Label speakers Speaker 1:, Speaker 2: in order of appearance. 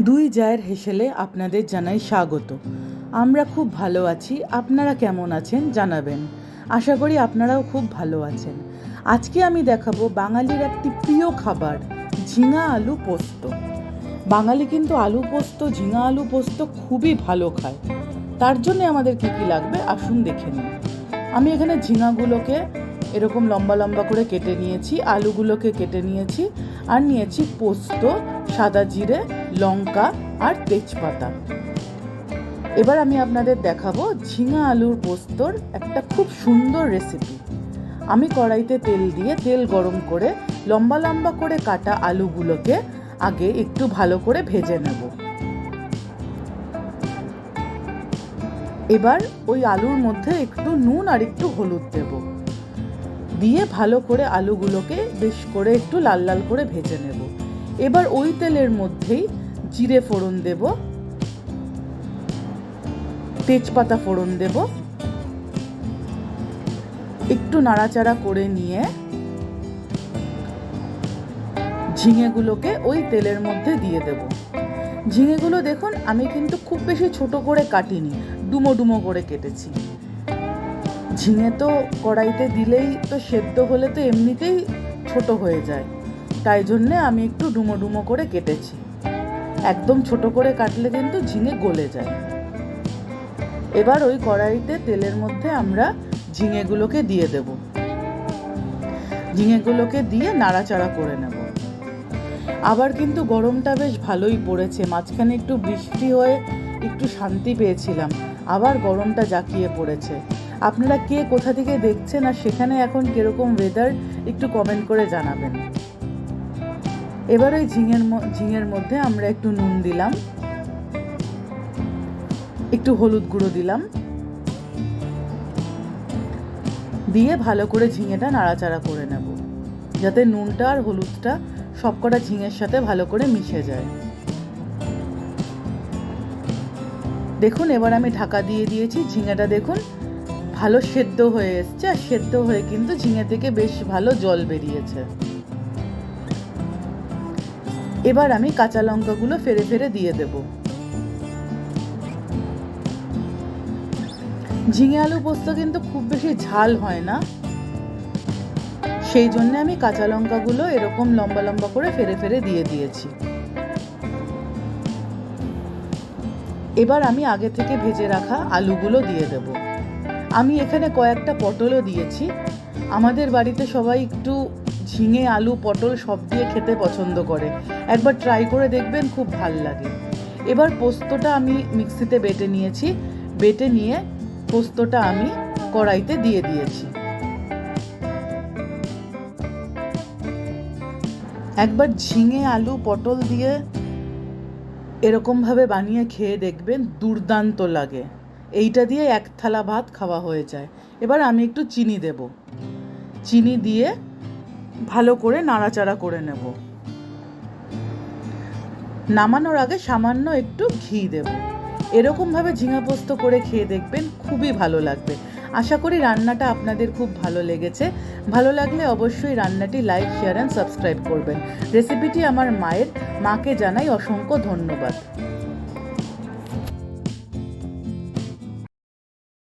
Speaker 1: দুই জায়ের হেসেলে আপনাদের জানাই স্বাগত। আমরা খুব ভালো আছি, আপনারা কেমন আছেন জানাবেন। আশা করি আপনারাও খুব ভালো আছেন। আজকে আমি দেখাবো বাঙালির একটি প্রিয় খাবার, ঝিঙা আলু পোস্ত। বাঙালি কিন্তু আলু পোস্ত, ঝিঙা আলু পোস্ত খুবই ভালো খায়। তার জন্য আমাদের কী কী লাগবে আসুন দেখে নিন। আমি এখানে ঝিঙাগুলোকে এরকম লম্বা লম্বা করে কেটে নিয়েছি, আলুগুলোকে কেটে নিয়েছি, আর নিয়েছি পোস্ত, সাদা জিরে, লঙ্কা আর তেজপাতা। এবার আমি আপনাদের দেখাবো ঝিঙা আলুর পোস্তর একটা খুব সুন্দর রেসিপি। আমি কড়াইতে তেল দিয়ে তেল গরম করে লম্বা লম্বা করে কাটা আলুগুলোকে আগে একটু ভালো করে ভেজে নেব। এবার ওই আলুর মধ্যে একটু নুন আর একটু হলুদ দেব, দিয়ে ভালো করে আলুগুলোকে বেশ করে একটু লাল লাল করে ভেজে নেব। এবার ওই তেলের মধ্যেই জিরে ফোড়ন দেব, তেজপাতা ফোড়ন দেব, একটু নাড়াচাড়া করে নিয়ে ঝিঙেগুলোকে ওই তেলের মধ্যে দিয়ে দেব। ঝিঙেগুলো দেখুন আমি কিন্তু খুব বেশি ছোট করে কাটিনি, ডুমো ডুমো করে কেটেছি। ঝিঙে তো কড়াইতে দিলেই তো সেদ্ধ হলে তো এমনিতেই ছোট হয়ে যায়, তাই জন্যে আমি একটু ডুমো ডুমো করে কেটেছি। একদম ছোট করে কাটলে কিন্তু ঝিঙে গলে যায়। এবার ওই কড়াইতে তেলের মধ্যে আমরা ঝিঙেগুলোকে দিয়ে দেব। ঝিঙেগুলোকে দিয়ে নাড়াচাড়া করে নেব। আবার কিন্তু গরমটা বেশ ভালোই পড়েছে, মাঝখানে একটু বৃষ্টি হয়ে একটু শান্তি পেয়েছিলাম, আবার গরমটা জাঁকিয়ে পড়েছে। আপনারা কে কোথা থেকে দেখছেন আর সেখানে এখন কিরকম ওয়েদার একটু কমেন্ট করে জানাবেন। এবার ওই ঝিঙের মধ্যে আমরা একটু নুন দিলাম, একটু হলুদ গুঁড়ো দিলাম, দিয়ে ভালো করে ঝিঙেটা নাড়াচাড়া করে নেব, যাতে নুনটা আর হলুদটা সবকটা ঝিঙের সাথে ভালো করে মিশে যায়। দেখুন এবার আমি ঢাকা দিয়ে দিয়েছি। ঝিঙেটা দেখুন ভালো সেদ্ধ হয়ে এসছে, আর সেদ্ধ হয়ে কিন্তু ঝিঙে থেকে বেশ ভালো জল বেরিয়েছে। এবার আমি কাঁচা লঙ্কাগুলো ফেরে ফেরে দিয়ে দেব। ঝিঙে আলু পোস্ত কিন্তু খুব বেশি ঝাল হয় না, সেই জন্য আমি কাঁচা লঙ্কাগুলো এরকম লম্বা লম্বা করে ফেরে ফেরে দিয়ে দিয়েছি। এবার আমি আগে থেকে ভেজে রাখা আলুগুলো দিয়ে দেব। আমি এখানে কয়েকটা পটলও দিয়েছি। আমাদের বাড়িতে সবাই একটু ঝিঙে আলু পটল সব দিয়ে খেতে পছন্দ করে, একবার ট্রাই করে দেখবেন, খুব ভাল লাগে। এবার পোস্তটা আমি মিক্সিতে বেটে নিয়েছি, বেটে নিয়ে পোস্তটা আমি কড়াইতে দিয়ে দিয়েছি। একবার ঝিঙে আলু পটল দিয়ে এরকমভাবে বানিয়ে খেয়ে দেখবেন, দুর্দান্ত লাগে। এইটা দিয়ে এক থালা ভাত খাওয়া হয়ে যায়। এবার আমি একটু চিনি দেব, চিনি দিয়ে ভালো করে নাড়াচাড়া করে নেব। নামানোর আগে সামান্য একটু ঘি দেব। এরকমভাবে ঝিঙা পোস্ত করে খেয়ে দেখবেন, খুবই ভালো লাগবে। আশা করি রান্নাটা আপনাদের খুব ভালো লেগেছে। ভালো লাগলে অবশ্যই রান্নাটি লাইক, শেয়ার অ্যান্ড সাবস্ক্রাইব করবেন। রেসিপিটি আমার মায়ের, মাকে জানাই অসংখ্য ধন্যবাদ।